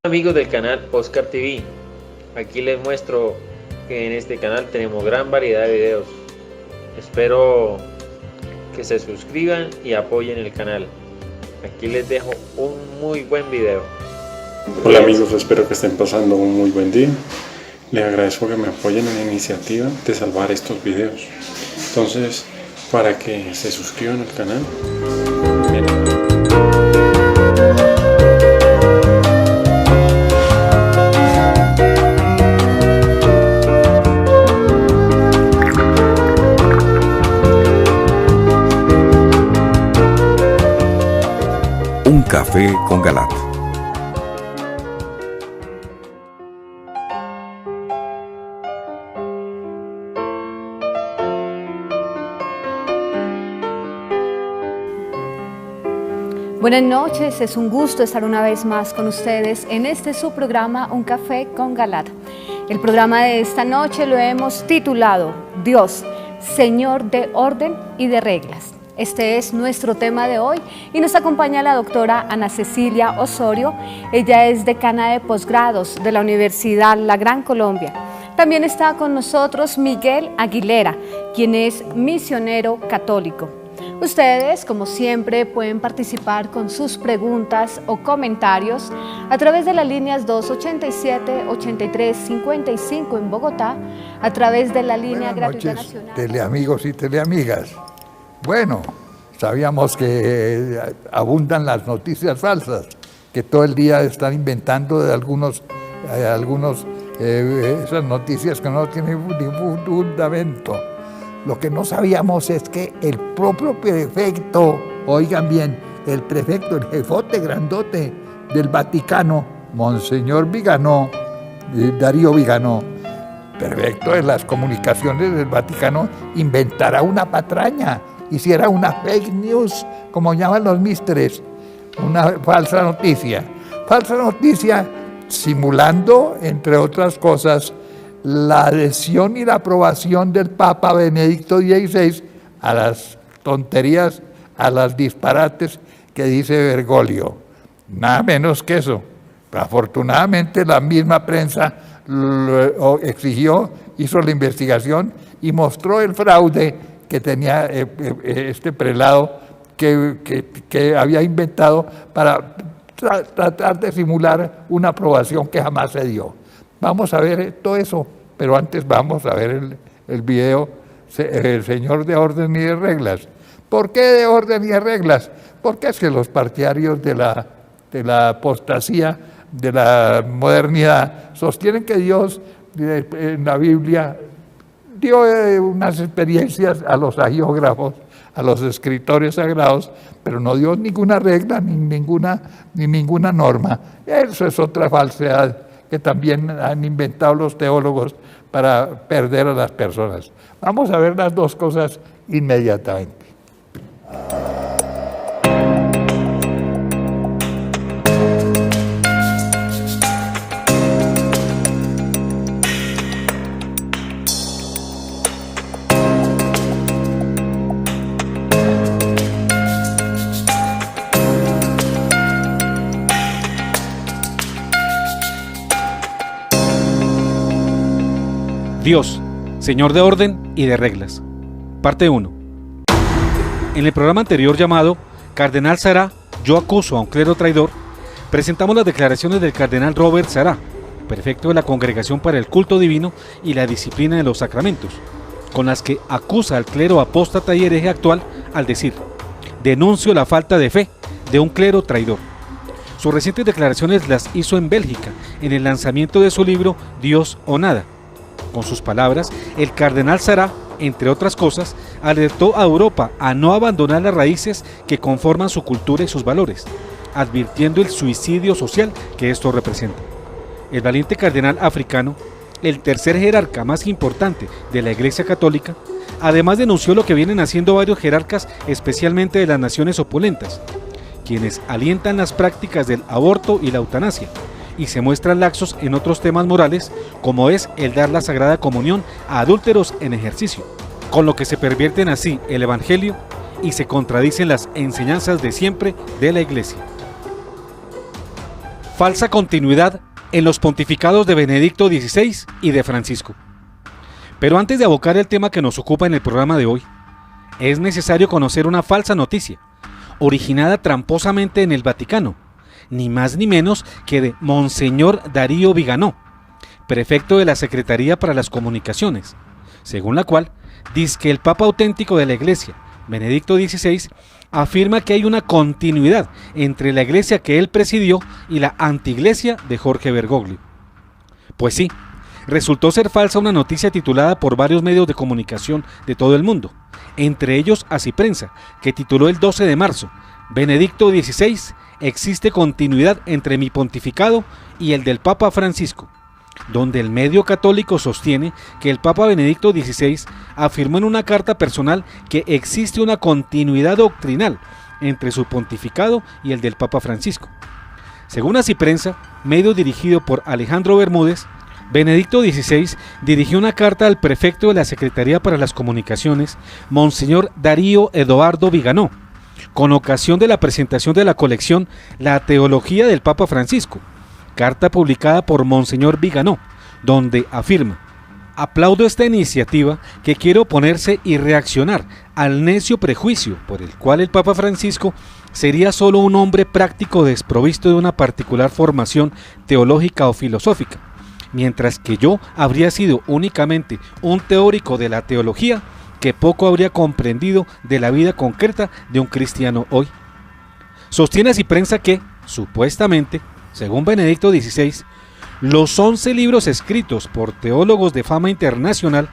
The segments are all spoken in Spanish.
Amigos del canal Oscar TV, aquí les muestro que en este canal tenemos gran variedad de videos. Espero que se suscriban y apoyen el canal. Aquí les dejo un muy buen video. Hola amigos, espero que estén pasando un muy buen día. Les agradezco que me apoyen en la iniciativa de salvar estos videos. Entonces, para que se suscriban al canal. Un café con Galat. Buenas noches, es un gusto estar una vez más con ustedes en este su programa Un Café con Galat. El programa de esta noche lo hemos titulado Dios, Señor de orden y de reglas. Este es nuestro tema de hoy y nos acompaña la doctora Ana Cecilia Osorio. Ella es decana de posgrados de la Universidad La Gran Colombia. También está con nosotros Miguel Aguilera, quien es misionero católico. Ustedes, como siempre, pueden participar con sus preguntas o comentarios a través de las líneas 287-8355 en Bogotá, a través de la línea gratuita nacional. Teleamigos y teleamigas. Bueno, sabíamos que abundan las noticias falsas, que todo el día están inventando de esas noticias que no tienen ningún fundamento. Lo que no sabíamos es que el propio prefecto, oigan bien, el prefecto, el jefote grandote del Vaticano, Monseñor Viganó, Darío Viganó, prefecto de las comunicaciones del Vaticano, inventará una patraña, hiciera una fake news, como llaman los místeres, una falsa noticia simulando, entre otras cosas, la adhesión y la aprobación del Papa Benedicto XVI a las tonterías, a los disparates que dice Bergoglio. Nada menos que eso. Afortunadamente la misma prensa lo exigió, hizo la investigación y mostró el fraude que tenía este prelado que había inventado para tratar de simular una aprobación que jamás se dio. Vamos a ver todo eso, pero antes vamos a ver el video, el Señor de orden y de reglas. ¿Por qué de orden y de reglas? Porque es que los partidarios de la apostasía, de la modernidad, sostienen que Dios en la Biblia dio unas experiencias a los agiógrafos, a los escritores sagrados, pero no dio ninguna regla ni ninguna norma. Eso es otra falsedad que también han inventado los teólogos para perder a las personas. Vamos a ver las dos cosas inmediatamente. Dios, Señor de orden y de reglas. Parte 1. En el programa anterior llamado Cardenal Sará, yo acuso a un clero traidor, presentamos las declaraciones del cardenal Robert Sará, prefecto de la Congregación para el Culto Divino y la Disciplina de los Sacramentos, con las que acusa al clero apóstata y hereje actual al decir: denuncio la falta de fe de un clero traidor. Sus recientes declaraciones las hizo en Bélgica, en el lanzamiento de su libro Dios o Nada. Con sus palabras, el cardenal Sará, entre otras cosas, alertó a Europa a no abandonar las raíces que conforman su cultura y sus valores, advirtiendo el suicidio social que esto representa. El valiente cardenal africano, el tercer jerarca más importante de la Iglesia Católica, además denunció lo que vienen haciendo varios jerarcas, especialmente de las naciones opulentas, quienes alientan las prácticas del aborto y la eutanasia, y se muestran laxos en otros temas morales, como es el dar la Sagrada Comunión a adúlteros en ejercicio, con lo que se pervierten así el Evangelio y se contradicen las enseñanzas de siempre de la Iglesia. falsa continuidad en los pontificados de Benedicto XVI y de Francisco. Pero antes de abocar el tema que nos ocupa en el programa de hoy, es necesario conocer una falsa noticia, originada tramposamente en el Vaticano, ni más ni menos que de Monseñor Darío Viganò, prefecto de la Secretaría para las Comunicaciones, según la cual dice que el Papa auténtico de la Iglesia, Benedicto XVI, afirma que hay una continuidad entre la iglesia que él presidió y la antiiglesia de Jorge Bergoglio. Pues sí, resultó ser falsa una noticia titulada por varios medios de comunicación de todo el mundo, entre ellos Así Prensa, que tituló el 12 de marzo, Benedicto XVI, existe continuidad entre mi pontificado y el del Papa Francisco, donde el medio católico sostiene que el Papa Benedicto XVI afirmó en una carta personal que existe una continuidad doctrinal entre su pontificado y el del Papa Francisco. Según Así Prensa, medio dirigido por Alejandro Bermúdez, Benedicto XVI dirigió una carta al prefecto de la Secretaría para las Comunicaciones, Monseñor Darío Eduardo Viganò, con ocasión de la presentación de la colección La Teología del Papa Francisco, carta publicada por Monseñor Viganò, donde afirma: aplaudo esta iniciativa que quiere oponerse y reaccionar al necio prejuicio por el cual el Papa Francisco sería solo un hombre práctico desprovisto de una particular formación teológica o filosófica, mientras que yo habría sido únicamente un teórico de la teología que poco habría comprendido de la vida concreta de un cristiano hoy. Sostiene Así Prensa que, supuestamente, según Benedicto XVI, los 11 libros escritos por teólogos de fama internacional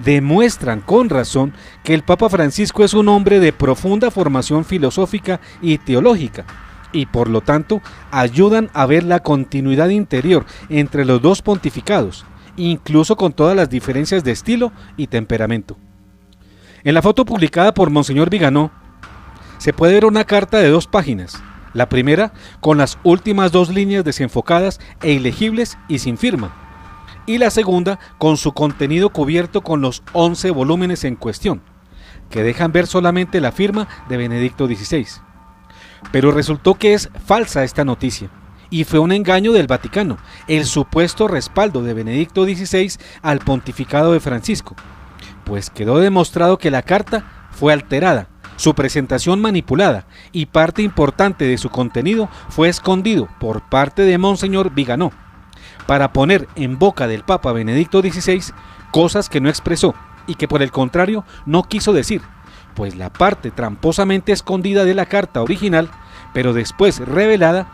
demuestran con razón que el Papa Francisco es un hombre de profunda formación filosófica y teológica, y por lo tanto ayudan a ver la continuidad interior entre los dos pontificados, incluso con todas las diferencias de estilo y temperamento. En la foto publicada por Monseñor Viganò se puede ver una carta de 2 páginas, la primera con las últimas 2 líneas desenfocadas e ilegibles y sin firma, y la segunda con su contenido cubierto con los 11 volúmenes en cuestión, que dejan ver solamente la firma de Benedicto XVI. Pero resultó que es falsa esta noticia, y fue un engaño del Vaticano, el supuesto respaldo de Benedicto XVI al pontificado de Francisco, pues quedó demostrado que la carta fue alterada, su presentación manipulada y parte importante de su contenido fue escondido por parte de Monseñor Viganò, para poner en boca del Papa Benedicto XVI cosas que no expresó y que por el contrario no quiso decir, pues la parte tramposamente escondida de la carta original, pero después revelada,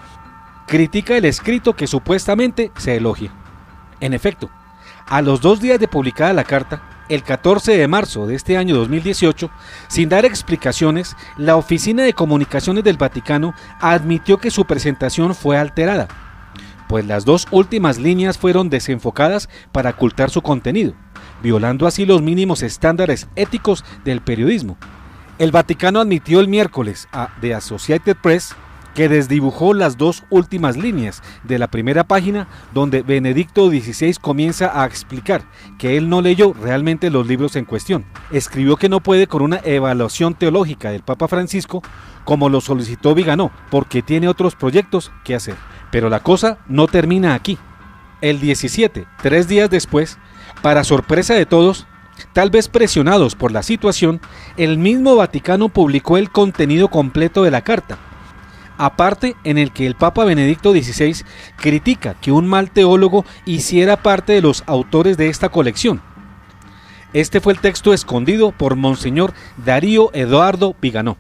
critica el escrito que supuestamente se elogia. En efecto, a los 2 días de publicada la carta, el 14 de marzo de este año 2018, sin dar explicaciones, la Oficina de Comunicaciones del Vaticano admitió que su presentación fue alterada, pues las 2 últimas líneas fueron desenfocadas para ocultar su contenido, violando así los mínimos estándares éticos del periodismo. El Vaticano admitió el miércoles a The Associated Press que desdibujó las 2 últimas líneas de la primera página, donde Benedicto XVI comienza a explicar que él no leyó realmente los libros en cuestión. Escribió que no puede con una evaluación teológica del Papa Francisco, como lo solicitó Viganò, porque tiene otros proyectos que hacer. Pero la cosa no termina aquí. El 17, 3 días después, para sorpresa de todos, tal vez presionados por la situación, el mismo Vaticano publicó el contenido completo de la carta, aparte en el que el Papa Benedicto XVI critica que un mal teólogo hiciera parte de los autores de esta colección. Este fue el texto escondido por Monseñor Darío Eduardo Viganò.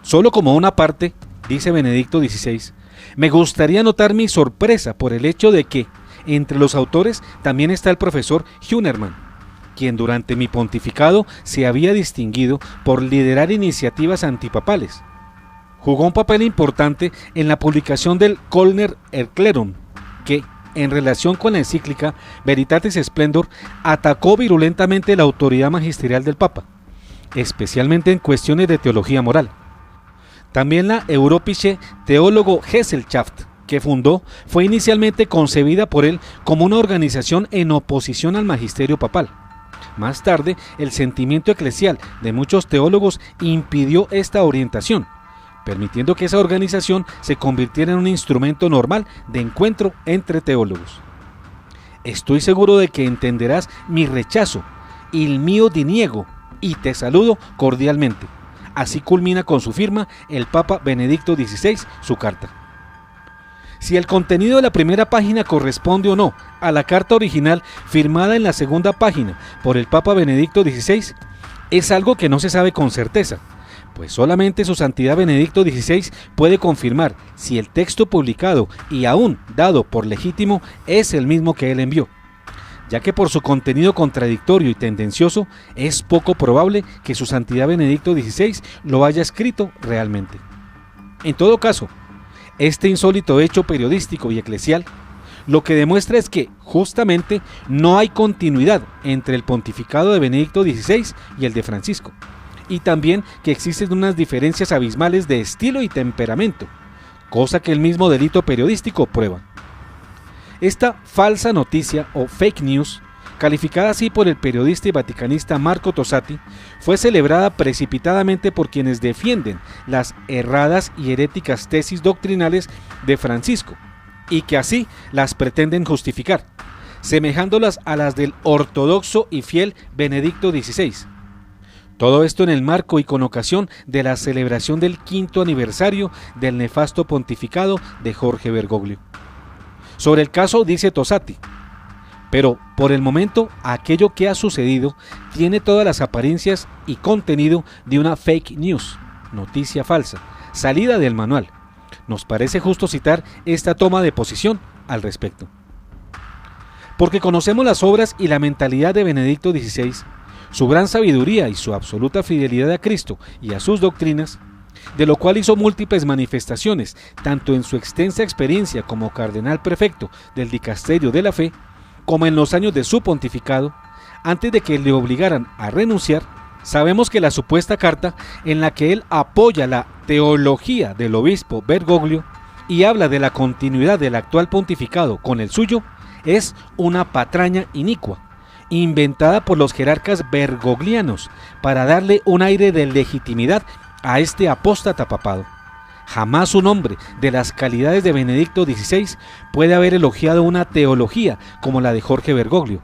Solo como una parte, dice Benedicto XVI, me gustaría notar mi sorpresa por el hecho de que entre los autores también está el profesor Hünermann, quien durante mi pontificado se había distinguido por liderar iniciativas antipapales. Jugó un papel importante en la publicación del Kölner Erklärung, que, en relación con la encíclica Veritatis Splendor, atacó virulentamente la autoridad magisterial del Papa, especialmente en cuestiones de teología moral. También la Europische Theologo-Gesellschaft, que fundó, fue inicialmente concebida por él como una organización en oposición al magisterio papal. Más tarde, el sentimiento eclesial de muchos teólogos impidió esta orientación, permitiendo que esa organización se convirtiera en un instrumento normal de encuentro entre teólogos. Estoy seguro de que entenderás mi rechazo y el mío diniego, y te saludo cordialmente. Así culmina con su firma el Papa Benedicto XVI su carta. Si el contenido de la primera página corresponde o no a la carta original firmada en la segunda página por el Papa Benedicto XVI, es algo que no se sabe con certeza, pues solamente su Santidad Benedicto XVI puede confirmar si el texto publicado y aún dado por legítimo es el mismo que él envió, ya que por su contenido contradictorio y tendencioso es poco probable que su Santidad Benedicto XVI lo haya escrito realmente. En todo caso, este insólito hecho periodístico y eclesial lo que demuestra es que justamente no hay continuidad entre el pontificado de Benedicto XVI y el de Francisco, y también que existen unas diferencias abismales de estilo y temperamento, cosa que el mismo delito periodístico prueba. Esta falsa noticia o fake news, calificada así por el periodista y vaticanista Marco Tosatti, fue celebrada precipitadamente por quienes defienden las erradas y heréticas tesis doctrinales de Francisco, y que así las pretenden justificar, semejándolas a las del ortodoxo y fiel Benedicto XVI. Todo esto en el marco y con ocasión de la celebración del 5º aniversario del nefasto pontificado de Jorge Bergoglio. Sobre el caso dice Tosatti: pero por el momento aquello que ha sucedido tiene todas las apariencias y contenido de una fake news, noticia falsa, salida del manual. Nos parece justo citar esta toma de posición al respecto. Porque conocemos las obras y la mentalidad de Benedicto XVI, su gran sabiduría y su absoluta fidelidad a Cristo y a sus doctrinas, de lo cual hizo múltiples manifestaciones, tanto en su extensa experiencia como cardenal prefecto del Dicasterio de la Fe, como en los años de su pontificado, antes de que le obligaran a renunciar. Sabemos que la supuesta carta en la que él apoya la teología del obispo Bergoglio y habla de la continuidad del actual pontificado con el suyo es una patraña inicua, inventada por los jerarcas bergoglianos para darle un aire de legitimidad a este apóstata papado. Jamás un hombre de las calidades de Benedicto XVI puede haber elogiado una teología como la de Jorge Bergoglio,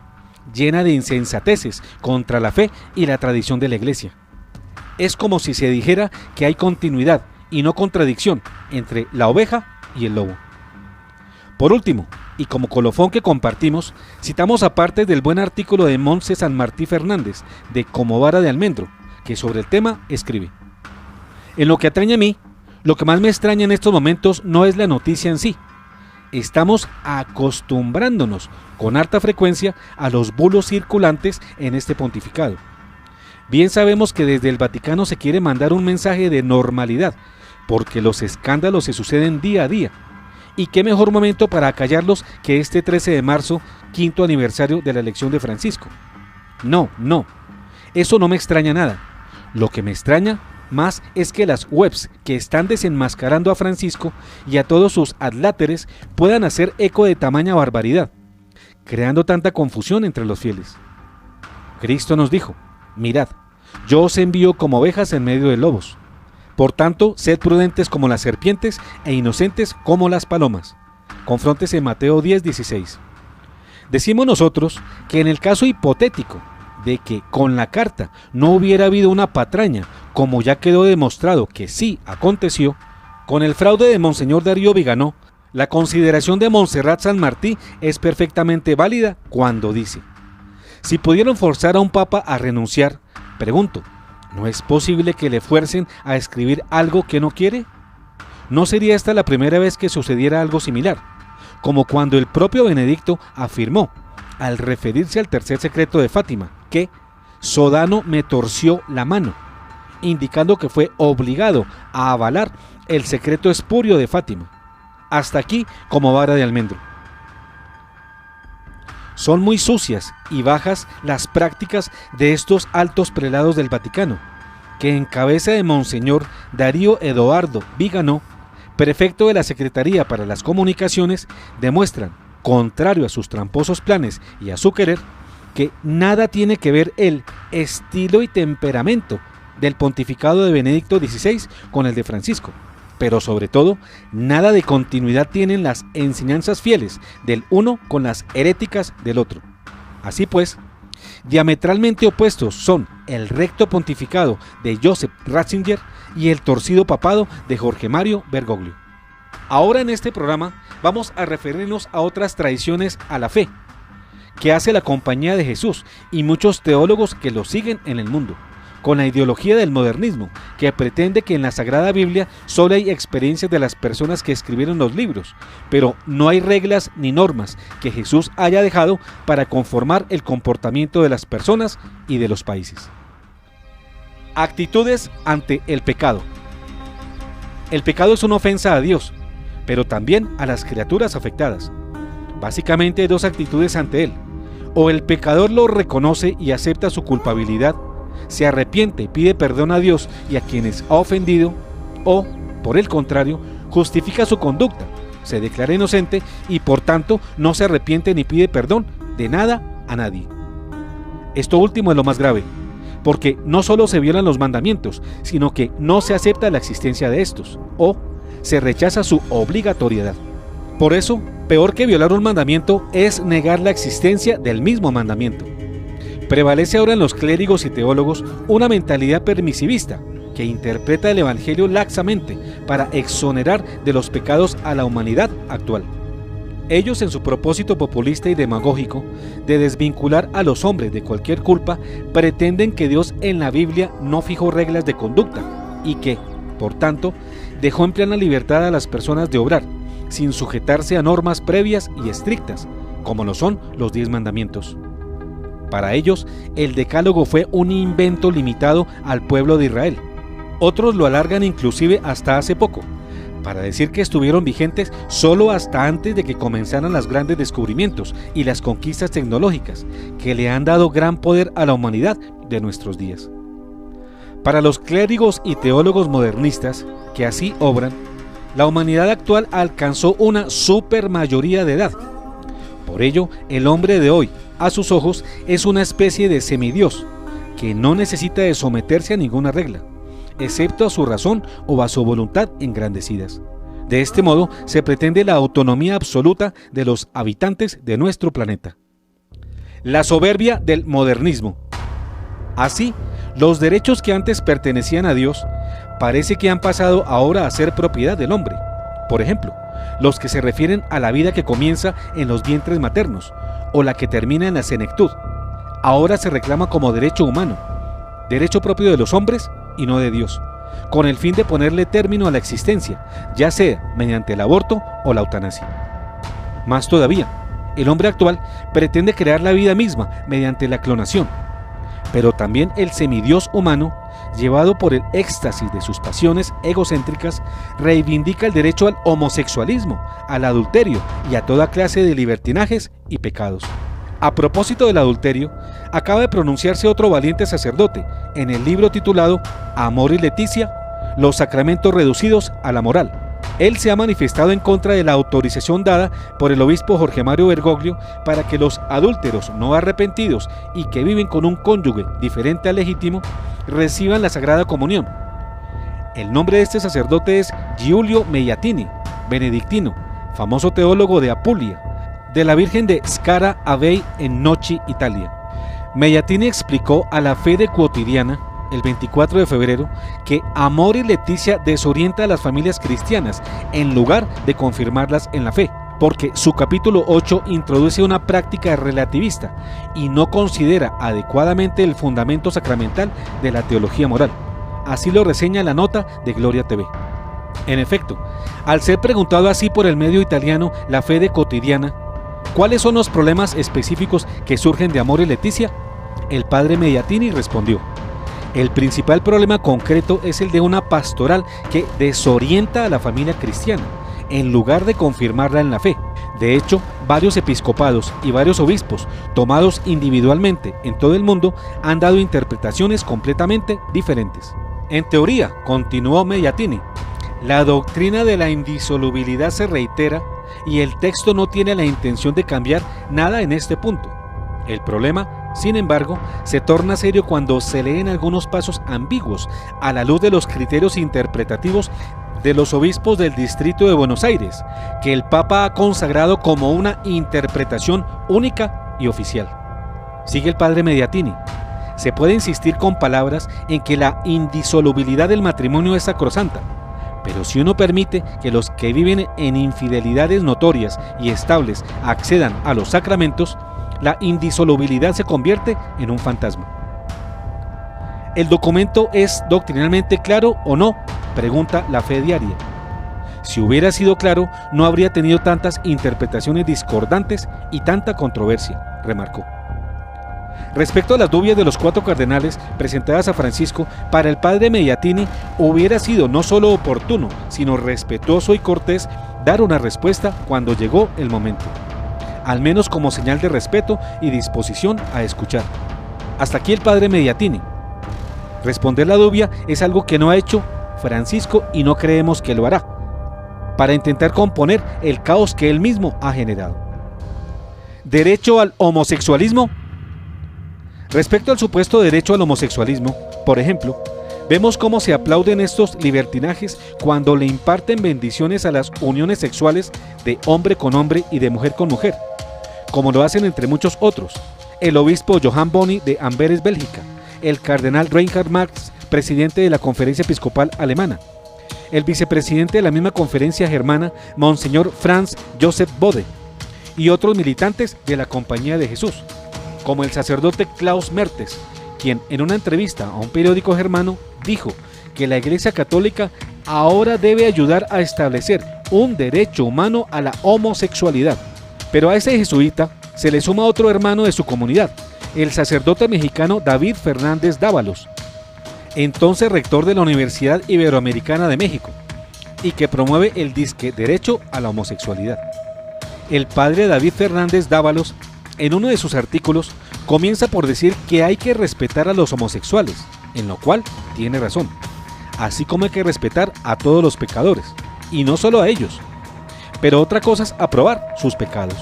llena de insensateces contra la fe y la tradición de la Iglesia. Es como si se dijera que hay continuidad y no contradicción entre la oveja y el lobo. Por último, y como colofón que compartimos, citamos aparte del buen artículo de Monse San Martí Fernández de Como Vara de Almendro, que sobre el tema escribe: en lo que atañe a mí, lo que más me extraña en estos momentos no es la noticia en sí. Estamos acostumbrándonos con harta frecuencia a los bulos circulantes en este pontificado. Bien sabemos que desde el Vaticano se quiere mandar un mensaje de normalidad, porque los escándalos se suceden día a día. Y qué mejor momento para acallarlos que este 13 de marzo, 5º aniversario de la elección de Francisco. No, eso no me extraña nada. Lo que me extraña más es que las webs que están desenmascarando a Francisco y a todos sus adláteres puedan hacer eco de tamaña barbaridad, creando tanta confusión entre los fieles. Cristo nos dijo: mirad, yo os envío como ovejas en medio de lobos. Por tanto, sed prudentes como las serpientes e inocentes como las palomas. Confróntese en Mateo 10:16. Decimos nosotros que en el caso hipotético de que con la carta no hubiera habido una patraña, como ya quedó demostrado que sí aconteció, con el fraude de Monseñor Darío Viganó, la consideración de Montserrat San Martí es perfectamente válida cuando dice: si pudieron forzar a un papa a renunciar, pregunto, ¿no es posible que le fuercen a escribir algo que no quiere? ¿No sería esta la primera vez que sucediera algo similar? Como cuando el propio Benedicto afirmó, al referirse al tercer secreto de Fátima, que Sodano me torció la mano, indicando que fue obligado a avalar el secreto espurio de Fátima. Hasta aquí como vara de almendro. Son muy sucias y bajas las prácticas de estos altos prelados del Vaticano, que en cabeza de Monseñor Darío Edoardo Viganó, prefecto de la Secretaría para las Comunicaciones, demuestran, contrario a sus tramposos planes y a su querer, que nada tiene que ver el estilo y temperamento del pontificado de Benedicto XVI con el de Francisco, pero sobre todo, nada de continuidad tienen las enseñanzas fieles del uno con las heréticas del otro. Así pues, diametralmente opuestos son el recto pontificado de Joseph Ratzinger y el torcido papado de Jorge Mario Bergoglio. Ahora en este programa vamos a referirnos a otras tradiciones a la fe que hace la Compañía de Jesús y muchos teólogos que lo siguen en el mundo, con la ideología del modernismo, que pretende que en la Sagrada Biblia solo hay experiencias de las personas que escribieron los libros, pero no hay reglas ni normas que Jesús haya dejado para conformar el comportamiento de las personas y de los países. Actitudes ante el pecado. El pecado es una ofensa a Dios, pero también a las criaturas afectadas. Básicamente hay dos actitudes ante él: o el pecador lo reconoce y acepta su culpabilidad, se arrepiente y pide perdón a Dios y a quienes ha ofendido, o, por el contrario, justifica su conducta, se declara inocente y por tanto no se arrepiente ni pide perdón de nada a nadie. Esto último es lo más grave, porque no solo se violan los mandamientos, sino que no se acepta la existencia de estos, o se rechaza su obligatoriedad. Por eso, peor que violar un mandamiento es negar la existencia del mismo mandamiento. Prevalece ahora en los clérigos y teólogos una mentalidad permisivista que interpreta el Evangelio laxamente para exonerar de los pecados a la humanidad actual. Ellos, en su propósito populista y demagógico de desvincular a los hombres de cualquier culpa, pretenden que Dios en la Biblia no fijó reglas de conducta y que, por tanto, dejó en plena libertad a las personas de obrar, sin sujetarse a normas previas y estrictas, como lo son los 10 mandamientos. Para ellos, el decálogo fue un invento limitado al pueblo de Israel. Otros lo alargan inclusive hasta hace poco, para decir que estuvieron vigentes solo hasta antes de que comenzaran los grandes descubrimientos y las conquistas tecnológicas, que le han dado gran poder a la humanidad de nuestros días. Para los clérigos y teólogos modernistas, que así obran, la humanidad actual alcanzó una supermayoría de edad. Por ello, el hombre de hoy, a sus ojos, es una especie de semidios, que no necesita de someterse a ninguna regla, excepto a su razón o a su voluntad engrandecidas. De este modo, se pretende la autonomía absoluta de los habitantes de nuestro planeta. La soberbia del modernismo. Así, los derechos que antes pertenecían a Dios, parece que han pasado ahora a ser propiedad del hombre. Por ejemplo, los que se refieren a la vida que comienza en los vientres maternos, o la que termina en la senectud, ahora se reclama como derecho humano, derecho propio de los hombres y no de Dios, con el fin de ponerle término a la existencia, ya sea mediante el aborto o la eutanasia. Más todavía, el hombre actual pretende crear la vida misma mediante la clonación, pero también el semidios humano, llevado por el éxtasis de sus pasiones egocéntricas, reivindica el derecho al homosexualismo, al adulterio y a toda clase de libertinajes y pecados. A propósito del adulterio, acaba de pronunciarse otro valiente sacerdote en el libro titulado Amor y Leticia, los sacramentos reducidos a la moral. Él se ha manifestado en contra de la autorización dada por el obispo Jorge Mario Bergoglio para que los adúlteros no arrepentidos y que viven con un cónyuge diferente al legítimo reciban la Sagrada Comunión. El nombre de este sacerdote es Giulio Megliatini, benedictino, famoso teólogo de Apulia, de la Virgen de Skara Avei en Nochi, Italia. Megliatini explicó a la Fede Quotidiana el 24 de febrero que Amor y Leticia desorienta a las familias cristianas en lugar de confirmarlas en la fe, porque su capítulo 8 introduce una práctica relativista y no considera adecuadamente el fundamento sacramental de la teología moral. Así lo reseña la nota de Gloria TV. En efecto, al ser preguntado así por el medio italiano La Fede Quotidiana, ¿cuáles son los problemas específicos que surgen de Amor y Leticia?, el padre Megliatini respondió: el principal problema concreto es el de una pastoral que desorienta a la familia cristiana, en lugar de confirmarla en la fe. De hecho, varios episcopados y varios obispos, tomados individualmente en todo el mundo, han dado interpretaciones completamente diferentes. En teoría, continuó Megliatini, la doctrina de la indisolubilidad se reitera y el texto no tiene la intención de cambiar nada en este punto. El problema, sin embargo, se torna serio cuando se leen algunos pasos ambiguos a la luz de los criterios interpretativos de los obispos del Distrito de Buenos Aires, que el Papa ha consagrado como una interpretación única y oficial. Sigue el padre Mediatini. Se puede insistir con palabras en que la indisolubilidad del matrimonio es sacrosanta, pero si uno permite que los que viven en infidelidades notorias y estables accedan a los sacramentos, la indisolubilidad se convierte en un fantasma. ¿El documento es doctrinalmente claro o no?, pregunta La Fe Diaria. Si hubiera sido claro, no habría tenido tantas interpretaciones discordantes y tanta controversia, remarcó. Respecto a las dudas de los 4 cardenales presentadas a Francisco, para el padre Mediatini hubiera sido no solo oportuno, sino respetuoso y cortés dar una respuesta cuando llegó el momento, al menos como señal de respeto y disposición a escuchar. Hasta aquí el padre Mediatini. Responder la duda es algo que no ha hecho Francisco y no creemos que lo hará, para intentar componer el caos que él mismo ha generado. ¿Derecho al homosexualismo? Respecto al supuesto derecho al homosexualismo, por ejemplo, vemos cómo se aplauden estos libertinajes cuando le imparten bendiciones a las uniones sexuales de hombre con hombre y de mujer con mujer, como lo hacen entre muchos otros, el obispo Johann Boni de Amberes, Bélgica, el cardenal Reinhard Marx, presidente de la Conferencia Episcopal Alemana, el vicepresidente de la misma conferencia germana, Monseñor Franz Josef Bode, y otros militantes de la Compañía de Jesús, como el sacerdote Klaus Mertes, quien en una entrevista a un periódico germano dijo que la Iglesia Católica ahora debe ayudar a establecer un derecho humano a la homosexualidad. Pero a ese jesuita se le suma otro hermano de su comunidad, el sacerdote mexicano David Fernández Dávalos, entonces rector de la Universidad Iberoamericana de México, y que promueve el disque derecho a la homosexualidad. El padre David Fernández Dávalos, en uno de sus artículos, comienza por decir que hay que respetar a los homosexuales, en lo cual tiene razón, así como hay que respetar a todos los pecadores, y no solo a ellos. Pero otra cosa es aprobar sus pecados.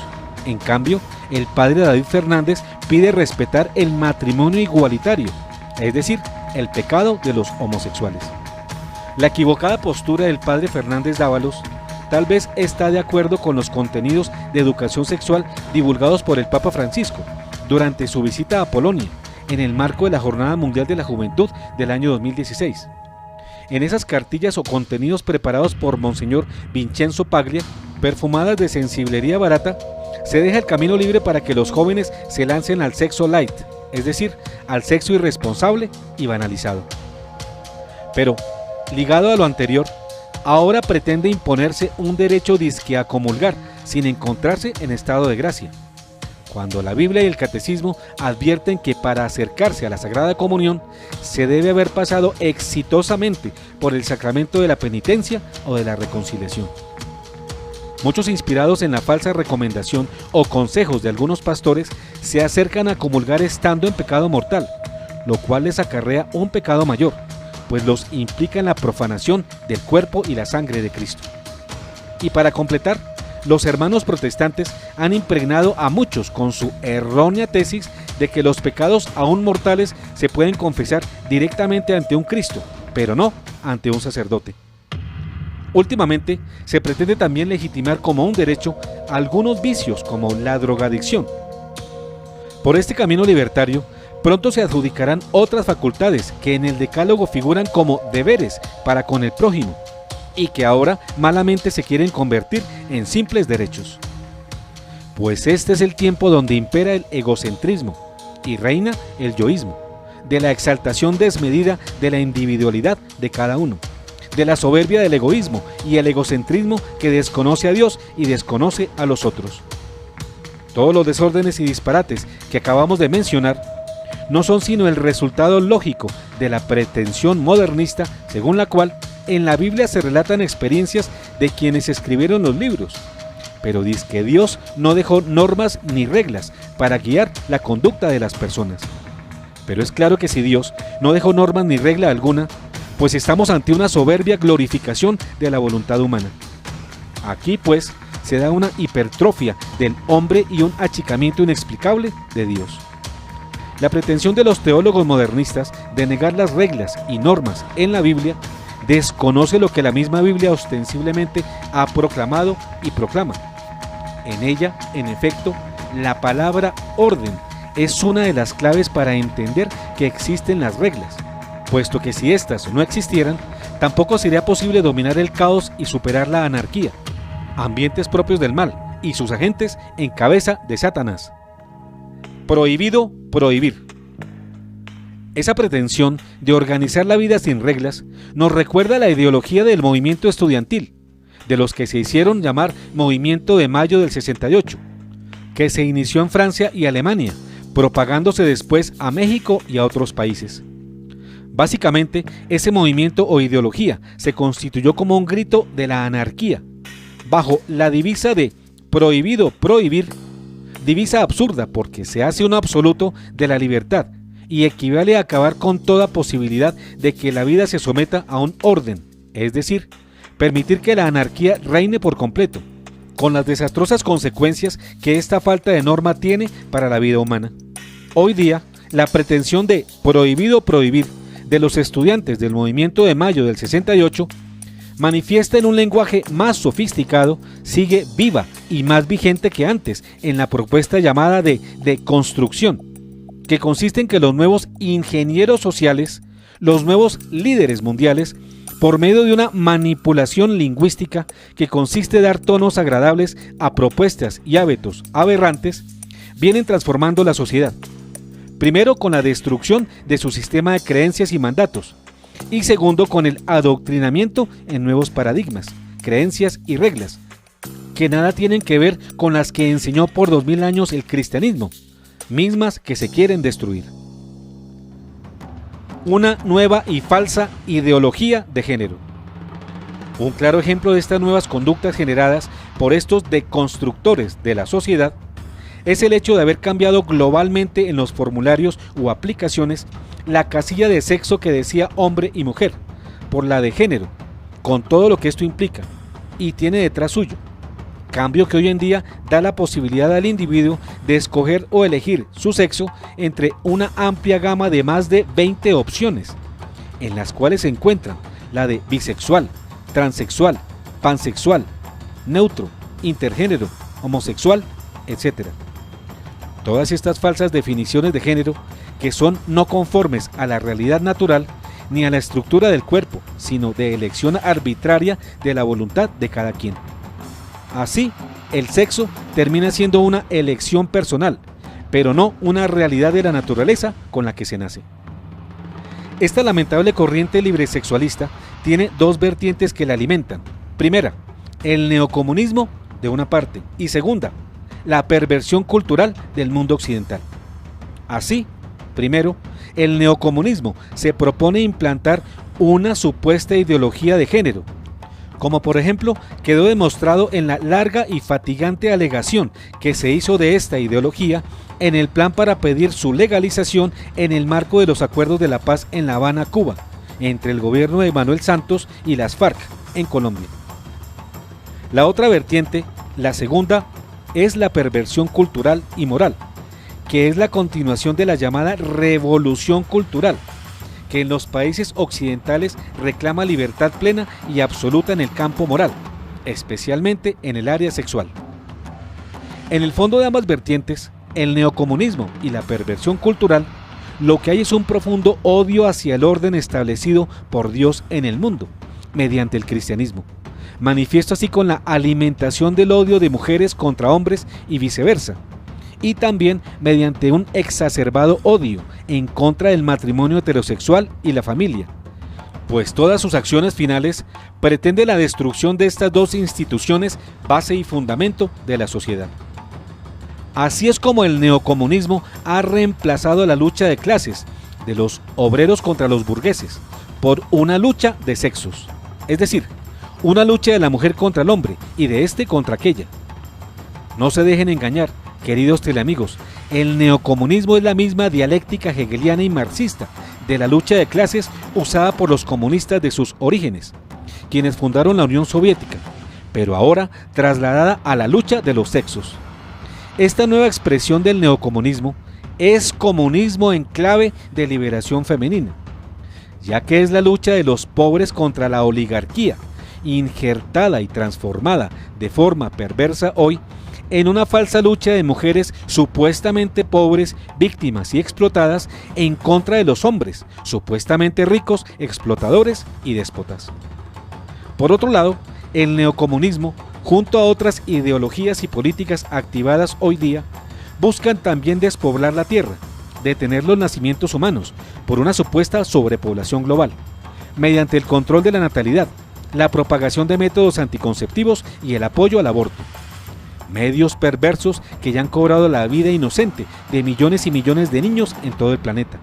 En cambio, el padre David Fernández pide respetar el matrimonio igualitario, es decir, el pecado de los homosexuales. La equivocada postura del padre Fernández Dávalos tal vez está de acuerdo con los contenidos de educación sexual divulgados por el Papa Francisco durante su visita a Polonia, en el marco de la Jornada Mundial de la Juventud del año 2016. En esas cartillas o contenidos preparados por Monseñor Vincenzo Paglia, perfumadas de sensiblería barata, se deja el camino libre para que los jóvenes se lancen al sexo light, es decir, al sexo irresponsable y banalizado. Pero, ligado a lo anterior, ahora pretende imponerse un derecho disque a comulgar sin encontrarse en estado de gracia, cuando la Biblia y el Catecismo advierten que para acercarse a la Sagrada Comunión se debe haber pasado exitosamente por el sacramento de la penitencia o de la reconciliación. Muchos, inspirados en la falsa recomendación o consejos de algunos pastores, se acercan a comulgar estando en pecado mortal, lo cual les acarrea un pecado mayor, pues los implica en la profanación del cuerpo y la sangre de Cristo. Y para completar, los hermanos protestantes han impregnado a muchos con su errónea tesis de que los pecados aún mortales se pueden confesar directamente ante un Cristo, pero no ante un sacerdote. Últimamente, se pretende también legitimar como un derecho algunos vicios como la drogadicción. Por este camino libertario, pronto se adjudicarán otras facultades que en el decálogo figuran como deberes para con el prójimo y que ahora malamente se quieren convertir en simples derechos. Pues este es el tiempo donde impera el egocentrismo y reina el yoísmo, de la exaltación desmedida de la individualidad de cada uno, de la soberbia del egoísmo y el egocentrismo que desconoce a Dios y desconoce a los otros. Todos los desórdenes y disparates que acabamos de mencionar no son sino el resultado lógico de la pretensión modernista según la cual en la Biblia se relatan experiencias de quienes escribieron los libros, pero dice que Dios no dejó normas ni reglas para guiar la conducta de las personas. Pero es claro que si Dios no dejó normas ni regla alguna, pues estamos ante una soberbia glorificación de la voluntad humana. Aquí pues se da una hipertrofia del hombre y un achicamiento inexplicable de Dios. La pretensión de los teólogos modernistas de negar las reglas y normas en la Biblia desconoce lo que la misma Biblia ostensiblemente ha proclamado y proclama. En ella, en efecto, la palabra orden es una de las claves para entender que existen las reglas, puesto que si éstas no existieran, tampoco sería posible dominar el caos y superar la anarquía, ambientes propios del mal y sus agentes en cabeza de Satanás. Prohibido prohibir. Esa pretensión de organizar la vida sin reglas nos recuerda la ideología del movimiento estudiantil, de los que se hicieron llamar Movimiento de Mayo del 68, que se inició en Francia y Alemania, propagándose después a México y a otros países. Básicamente, ese movimiento o ideología se constituyó como un grito de la anarquía, bajo la divisa de prohibido prohibir, divisa absurda porque se hace un absoluto de la libertad y equivale a acabar con toda posibilidad de que la vida se someta a un orden, es decir, permitir que la anarquía reine por completo, con las desastrosas consecuencias que esta falta de norma tiene para la vida humana. Hoy día, la pretensión de prohibido prohibir de los estudiantes del Movimiento de Mayo del 68, manifiesta en un lenguaje más sofisticado, sigue viva y más vigente que antes en la propuesta llamada de construcción, que consiste en que los nuevos ingenieros sociales, los nuevos líderes mundiales, por medio de una manipulación lingüística que consiste en dar tonos agradables a propuestas y hábitos aberrantes, vienen transformando la sociedad. Primero con la destrucción de su sistema de creencias y mandatos, y segundo con el adoctrinamiento en nuevos paradigmas, creencias y reglas, que nada tienen que ver con las que enseñó por 2000 años el cristianismo, mismas que se quieren destruir. Una nueva y falsa ideología de género. Un claro ejemplo de estas nuevas conductas generadas por estos deconstructores de la sociedad es el hecho de haber cambiado globalmente en los formularios o aplicaciones la casilla de sexo que decía hombre y mujer por la de género, con todo lo que esto implica, y tiene detrás suyo. Cambio que hoy en día da la posibilidad al individuo de escoger o elegir su sexo entre una amplia gama de más de 20 opciones, en las cuales se encuentran la de bisexual, transexual, pansexual, neutro, intergénero, homosexual, etc. Todas estas falsas definiciones de género, que son no conformes a la realidad natural ni a la estructura del cuerpo, sino de elección arbitraria de la voluntad de cada quien. Así, el sexo termina siendo una elección personal, pero no una realidad de la naturaleza con la que se nace. Esta lamentable corriente libresexualista tiene dos vertientes que la alimentan. Primera, el neocomunismo de una parte, y segunda, la perversión cultural del mundo occidental. Así, primero, el neocomunismo se propone implantar una supuesta ideología de género, como por ejemplo quedó demostrado en la larga y fatigante alegación que se hizo de esta ideología en el plan para pedir su legalización en el marco de los acuerdos de la paz en La Habana, Cuba, entre el gobierno de Manuel Santos y las FARC en Colombia. La otra vertiente, la segunda, es la perversión cultural y moral, que es la continuación de la llamada revolución cultural, que en los países occidentales reclama libertad plena y absoluta en el campo moral, especialmente en el área sexual. En el fondo de ambas vertientes, el neocomunismo y la perversión cultural, lo que hay es un profundo odio hacia el orden establecido por Dios en el mundo, mediante el cristianismo, manifiesto así con la alimentación del odio de mujeres contra hombres y viceversa, y también mediante un exacerbado odio en contra del matrimonio heterosexual y la familia, pues todas sus acciones finales pretenden la destrucción de estas dos instituciones, base y fundamento de la sociedad. Así es como el neocomunismo ha reemplazado la lucha de clases, de los obreros contra los burgueses, por una lucha de sexos, es decir, una lucha de la mujer contra el hombre y de este contra aquella. No se dejen engañar, queridos teleamigos, el neocomunismo es la misma dialéctica hegeliana y marxista de la lucha de clases usada por los comunistas de sus orígenes, quienes fundaron la Unión Soviética, pero ahora trasladada a la lucha de los sexos. Esta nueva expresión del neocomunismo es comunismo en clave de liberación femenina, ya que es la lucha de los pobres contra la oligarquía, injertada y transformada de forma perversa hoy en una falsa lucha de mujeres supuestamente pobres, víctimas y explotadas en contra de los hombres, supuestamente ricos, explotadores y déspotas. Por otro lado, el neocomunismo, junto a otras ideologías y políticas activadas hoy día, buscan también despoblar la tierra, detener los nacimientos humanos por una supuesta sobrepoblación global, mediante el control de la natalidad, la propagación de métodos anticonceptivos y el apoyo al aborto. Medios perversos que ya han cobrado la vida inocente de millones y millones de niños en todo el planeta.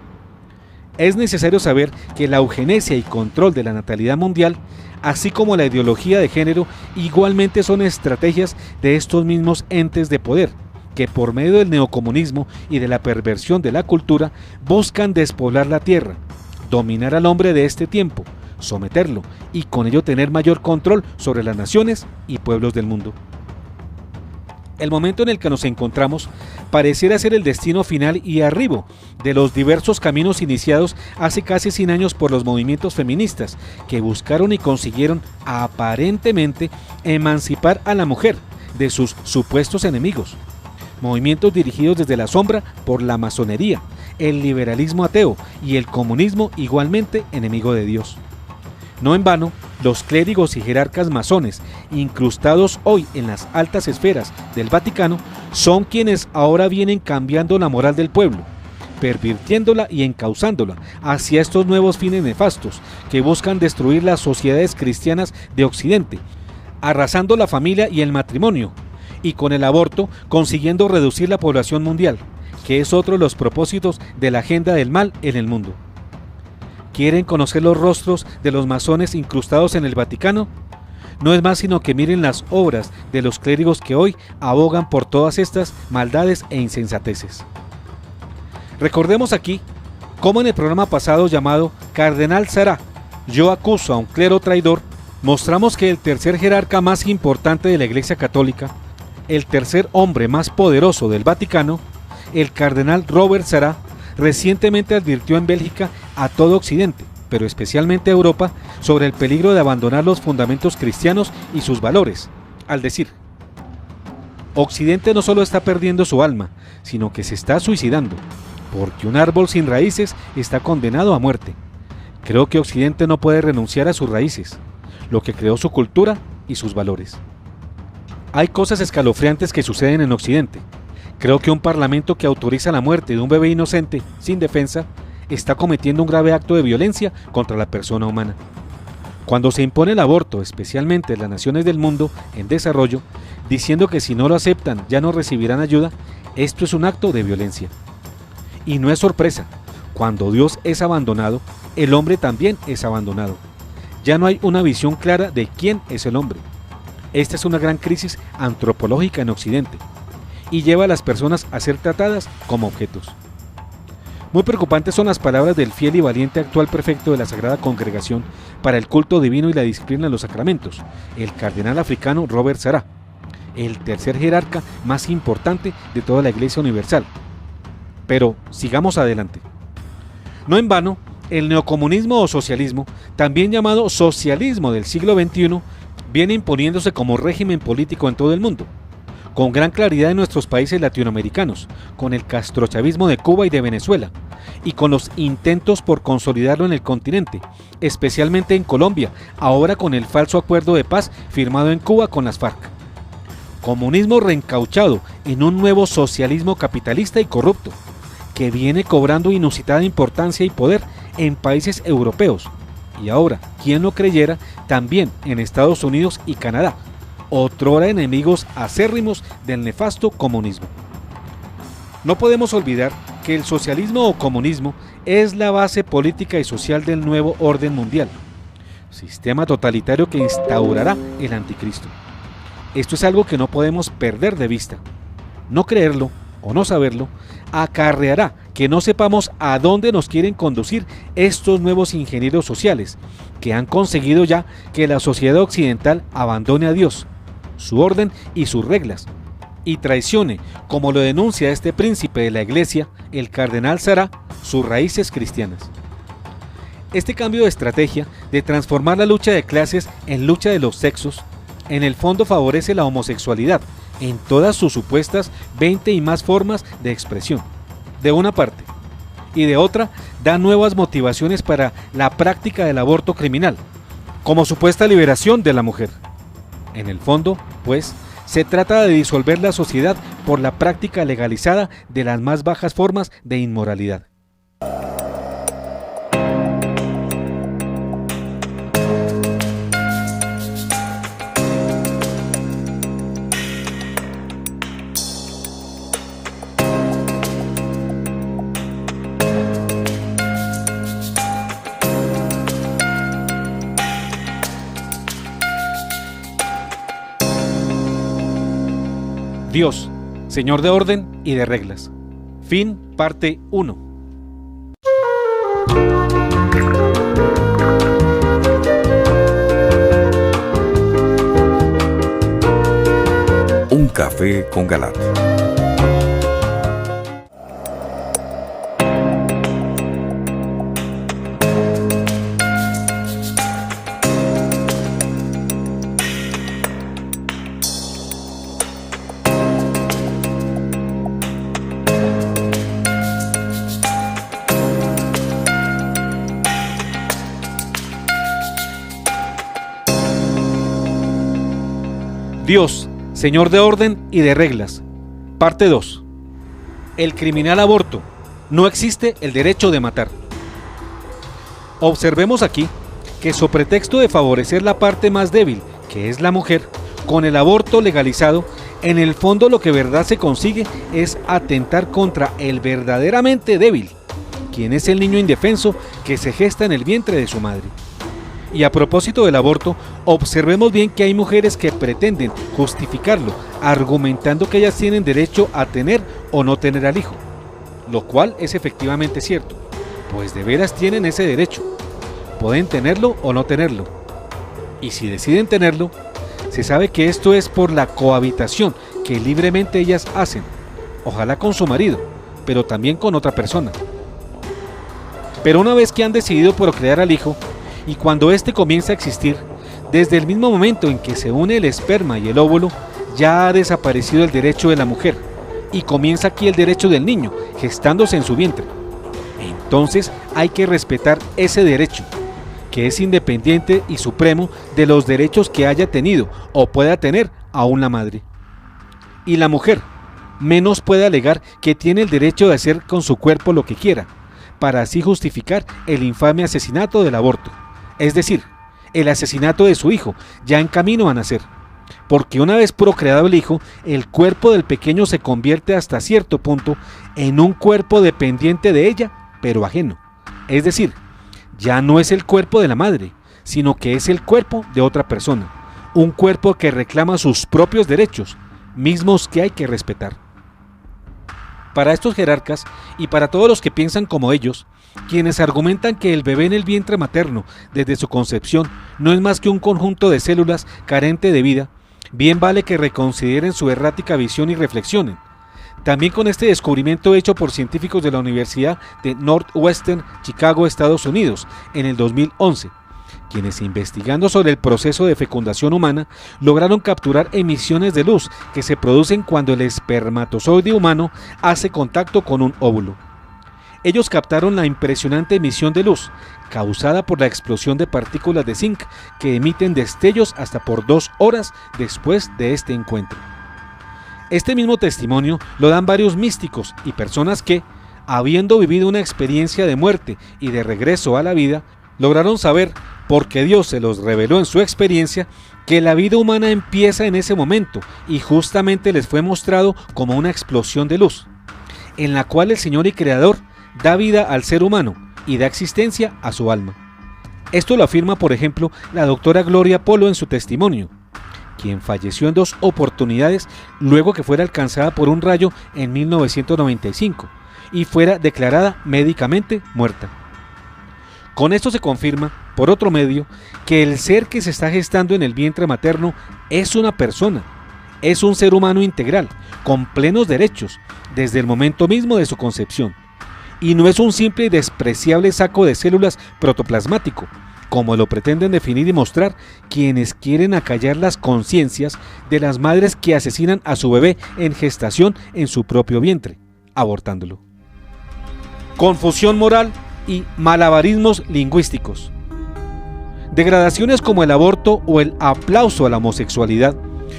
Es necesario saber que la eugenesia y control de la natalidad mundial, así como la ideología de género, igualmente son estrategias de estos mismos entes de poder, que por medio del neocomunismo y de la perversión de la cultura buscan despoblar la tierra, dominar al hombre de este tiempo, someterlo y con ello tener mayor control sobre las naciones y pueblos del mundo. El momento en el que nos encontramos pareciera ser el destino final y arribo de los diversos caminos iniciados hace casi 100 años por los movimientos feministas que buscaron y consiguieron aparentemente emancipar a la mujer de sus supuestos enemigos. Movimientos dirigidos desde la sombra por la masonería, el liberalismo ateo y el comunismo igualmente enemigo de Dios. No en vano, los clérigos y jerarcas masones, incrustados hoy en las altas esferas del Vaticano, son quienes ahora vienen cambiando la moral del pueblo, pervirtiéndola y encauzándola hacia estos nuevos fines nefastos que buscan destruir las sociedades cristianas de Occidente, arrasando la familia y el matrimonio, y con el aborto consiguiendo reducir la población mundial, que es otro de los propósitos de la agenda del mal en el mundo. ¿Quieren conocer los rostros de los masones incrustados en el Vaticano? No es más sino que miren las obras de los clérigos que hoy abogan por todas estas maldades e insensateces. Recordemos aquí cómo en el programa pasado llamado Cardenal Sará, yo acuso a un clero traidor, mostramos que el tercer jerarca más importante de la Iglesia Católica, el tercer hombre más poderoso del Vaticano, el cardenal Robert Sará, recientemente advirtió en Bélgica a todo Occidente, pero especialmente a Europa, sobre el peligro de abandonar los fundamentos cristianos y sus valores, al decir: Occidente no solo está perdiendo su alma, sino que se está suicidando, porque un árbol sin raíces está condenado a muerte. Creo que Occidente no puede renunciar a sus raíces, lo que creó su cultura y sus valores. Hay cosas escalofriantes que suceden en Occidente. Creo que un parlamento que autoriza la muerte de un bebé inocente, sin defensa, está cometiendo un grave acto de violencia contra la persona humana. Cuando se impone el aborto, especialmente en las naciones del mundo en desarrollo, diciendo que si no lo aceptan ya no recibirán ayuda, esto es un acto de violencia. Y no es sorpresa, cuando Dios es abandonado, el hombre también es abandonado. Ya no hay una visión clara de quién es el hombre. Esta es una gran crisis antropológica en Occidente y lleva a las personas a ser tratadas como objetos. Muy preocupantes son las palabras del fiel y valiente actual prefecto de la Sagrada Congregación para el culto divino y la disciplina de los sacramentos, el cardenal africano Robert Sará, el tercer jerarca más importante de toda la Iglesia Universal. Pero sigamos adelante. No en vano, el neocomunismo o socialismo, también llamado socialismo del siglo XXI, viene imponiéndose como régimen político en todo el mundo, con gran claridad en nuestros países latinoamericanos, con el castrochavismo de Cuba y de Venezuela, y con los intentos por consolidarlo en el continente, especialmente en Colombia, ahora con el falso acuerdo de paz firmado en Cuba con las FARC. Comunismo reencauchado en un nuevo socialismo capitalista y corrupto, que viene cobrando inusitada importancia y poder en países europeos, y ahora, quien lo creyera, también en Estados Unidos y Canadá, otrora enemigos acérrimos del nefasto comunismo. No podemos olvidar que el socialismo o comunismo es la base política y social del nuevo orden mundial, sistema totalitario que instaurará el anticristo. Esto es algo que no podemos perder de vista. No creerlo o no saberlo acarreará que no sepamos a dónde nos quieren conducir estos nuevos ingenieros sociales que han conseguido ya que la sociedad occidental abandone a Dios, su orden y sus reglas, y traicione, como lo denuncia este príncipe de la Iglesia, el cardenal Sará, sus raíces cristianas. Este cambio de estrategia de transformar la lucha de clases en lucha de los sexos, en el fondo favorece la homosexualidad en todas sus supuestas 20 y más formas de expresión, de una parte, y de otra da nuevas motivaciones para la práctica del aborto criminal, como supuesta liberación de la mujer. En el fondo, pues, se trata de disolver la sociedad por la práctica legalizada de las más bajas formas de inmoralidad. Dios, Señor de orden y de reglas. Fin, parte 1. Un café con Galat. Dios, Señor de orden y de reglas. Parte 2. El criminal aborto. No existe el derecho de matar. Observemos aquí que, sobre pretexto de favorecer la parte más débil, que es la mujer, con el aborto legalizado, en el fondo lo que verdad se consigue es atentar contra el verdaderamente débil, quien es el niño indefenso que se gesta en el vientre de su madre. Y a propósito del aborto, observemos bien que hay mujeres que pretenden justificarlo, argumentando que ellas tienen derecho a tener o no tener al hijo, lo cual es efectivamente cierto, pues de veras tienen ese derecho, pueden tenerlo o no tenerlo, y si deciden tenerlo, se sabe que esto es por la cohabitación que libremente ellas hacen, ojalá con su marido, pero también con otra persona. Pero una vez que han decidido procrear al hijo, y cuando éste comienza a existir, desde el mismo momento en que se une el esperma y el óvulo, ya ha desaparecido el derecho de la mujer, y comienza aquí el derecho del niño, gestándose en su vientre. Entonces hay que respetar ese derecho, que es independiente y supremo de los derechos que haya tenido o pueda tener aún la madre. Y la mujer menos puede alegar que tiene el derecho de hacer con su cuerpo lo que quiera, para así justificar el infame asesinato del aborto, es decir, el asesinato de su hijo, ya en camino a nacer, porque una vez procreado el hijo, el cuerpo del pequeño se convierte hasta cierto punto en un cuerpo dependiente de ella, pero ajeno, es decir, ya no es el cuerpo de la madre, sino que es el cuerpo de otra persona, un cuerpo que reclama sus propios derechos, mismos que hay que respetar. Para estos jerarcas y para todos los que piensan como ellos, quienes argumentan que el bebé en el vientre materno desde su concepción no es más que un conjunto de células carente de vida, bien vale que reconsideren su errática visión y reflexionen. También con este descubrimiento hecho por científicos de la Universidad de Northwestern Chicago, Estados Unidos, en el 2011, quienes investigando sobre el proceso de fecundación humana lograron capturar emisiones de luz que se producen cuando el espermatozoide humano hace contacto con un óvulo. Ellos captaron la impresionante emisión de luz causada por la explosión de partículas de zinc que emiten destellos hasta por 2 horas después de este encuentro. Este mismo testimonio lo dan varios místicos y personas que, habiendo vivido una experiencia de muerte y de regreso a la vida, lograron saber, porque Dios se los reveló en su experiencia, que la vida humana empieza en ese momento y justamente les fue mostrado como una explosión de luz, en la cual el Señor y Creador da vida al ser humano y da existencia a su alma. Esto lo afirma, por ejemplo, la doctora Gloria Polo en su testimonio, quien falleció en 2 oportunidades luego que fuera alcanzada por un rayo en 1995 y fuera declarada médicamente muerta. Con esto se confirma, por otro medio, que el ser que se está gestando en el vientre materno es una persona, es un ser humano integral, con plenos derechos, desde el momento mismo de su concepción, y no es un simple y despreciable saco de células protoplasmático, como lo pretenden definir y mostrar quienes quieren acallar las conciencias de las madres que asesinan a su bebé en gestación en su propio vientre, abortándolo. Confusión moral y malabarismos lingüísticos. Degradaciones como el aborto o el aplauso a la homosexualidad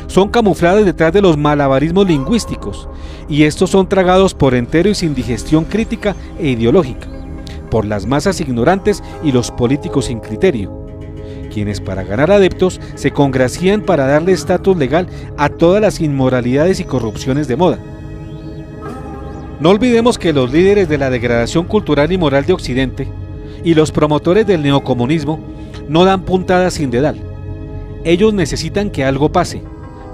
son camufladas detrás de los malabarismos lingüísticos, y estos son tragados por entero y sin digestión crítica e ideológica por las masas ignorantes y los políticos sin criterio, quienes para ganar adeptos se congracian para darle estatus legal a todas las inmoralidades y corrupciones de moda. No olvidemos que los líderes de la degradación cultural y moral de Occidente y los promotores del neocomunismo no dan puntadas sin dedal. Ellos necesitan que algo pase,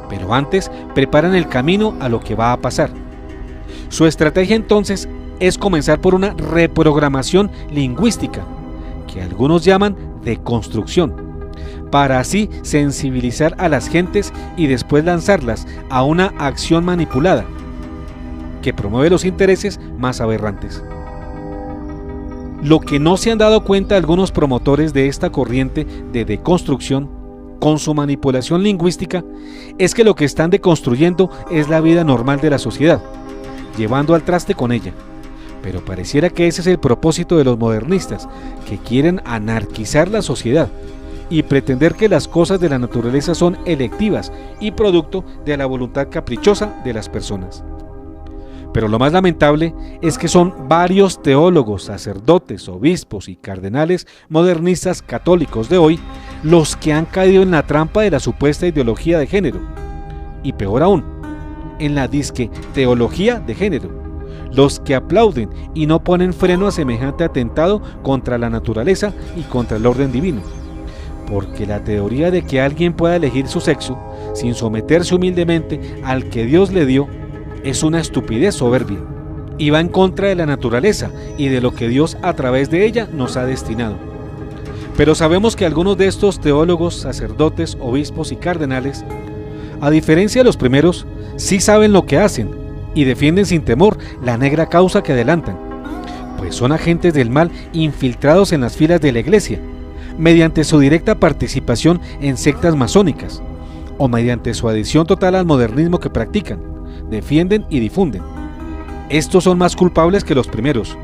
pero antes preparan el camino a lo que va a pasar. Su estrategia entonces es comenzar por una reprogramación lingüística, que algunos llaman deconstrucción, para así sensibilizar a las gentes y después lanzarlas a una acción manipulada, que promueve los intereses más aberrantes. Lo que no se han dado cuenta algunos promotores de esta corriente de deconstrucción, con su manipulación lingüística, es que lo que están deconstruyendo es la vida normal de la sociedad, llevando al traste con ella. Pero pareciera que ese es el propósito de los modernistas, que quieren anarquizar la sociedad y pretender que las cosas de la naturaleza son electivas y producto de la voluntad caprichosa de las personas. Pero lo más lamentable es que son varios teólogos, sacerdotes, obispos y cardenales modernistas católicos de hoy los que han caído en la trampa de la supuesta ideología de género, y peor aún, en la disque teología de género, los que aplauden y no ponen freno a semejante atentado contra la naturaleza y contra el orden divino, porque la teoría de que alguien pueda elegir su sexo sin someterse humildemente al que Dios le dio es una estupidez soberbia y va en contra de la naturaleza y de lo que Dios a través de ella nos ha destinado. Pero sabemos que algunos de estos teólogos, sacerdotes, obispos y cardenales, a diferencia de los primeros, sí saben lo que hacen y defienden sin temor la negra causa que adelantan, pues son agentes del mal infiltrados en las filas de la Iglesia, mediante su directa participación en sectas masónicas, o mediante su adhesión total al modernismo que practican, defienden y difunden. Estos son más culpables que los primeros,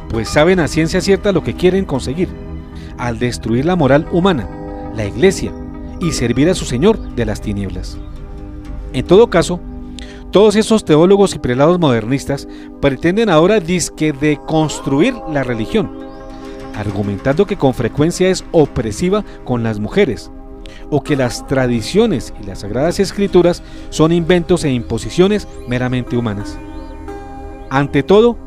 pues saben a ciencia cierta lo que quieren conseguir, al destruir la moral humana, la Iglesia, y servir a su Señor de las tinieblas. En todo caso, todos esos teólogos y prelados modernistas pretenden ahora disque deconstruir la religión, argumentando que con frecuencia es opresiva con las mujeres, o que las tradiciones y las sagradas escrituras son inventos e imposiciones meramente humanas. Ante todo,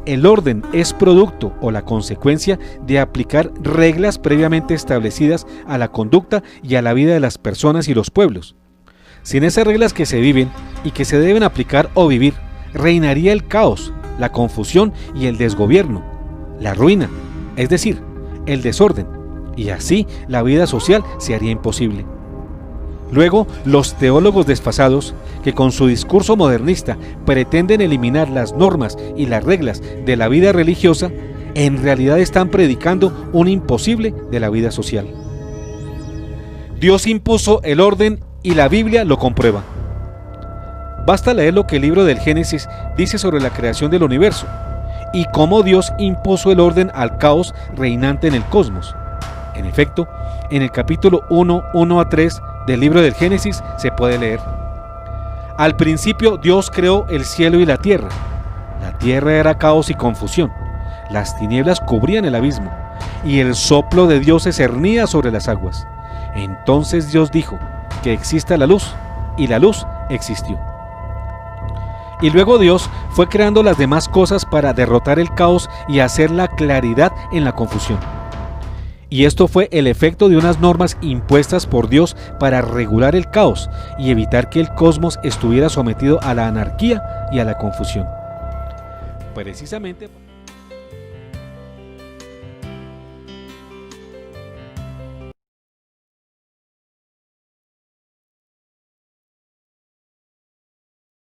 el orden es producto o la consecuencia de aplicar reglas previamente establecidas a la conducta y a la vida de las personas y los pueblos. Sin esas reglas que se viven y que se deben aplicar o vivir, reinaría el caos, la confusión y el desgobierno, la ruina, es decir, el desorden, y así la vida social se haría imposible. Luego, los teólogos desfasados, que con su discurso modernista pretenden eliminar las normas y las reglas de la vida religiosa, en realidad están predicando un imposible de la vida social. Dios impuso el orden y la Biblia lo comprueba. Basta leer lo que el libro del Génesis dice sobre la creación del universo y cómo Dios impuso el orden al caos reinante en el cosmos. En efecto, en el capítulo 1:1-3 del libro del Génesis se puede leer: al principio Dios creó el cielo y la tierra. La tierra era caos y confusión. Las tinieblas cubrían el abismo y el soplo de Dios se cernía sobre las aguas. Entonces Dios dijo: que exista la luz, y la luz existió. Y luego Dios fue creando las demás cosas para derrotar el caos y hacer la claridad en la confusión. Y esto fue el efecto de unas normas impuestas por Dios para regular el caos y evitar que el cosmos estuviera sometido a la anarquía y a la confusión. Precisamente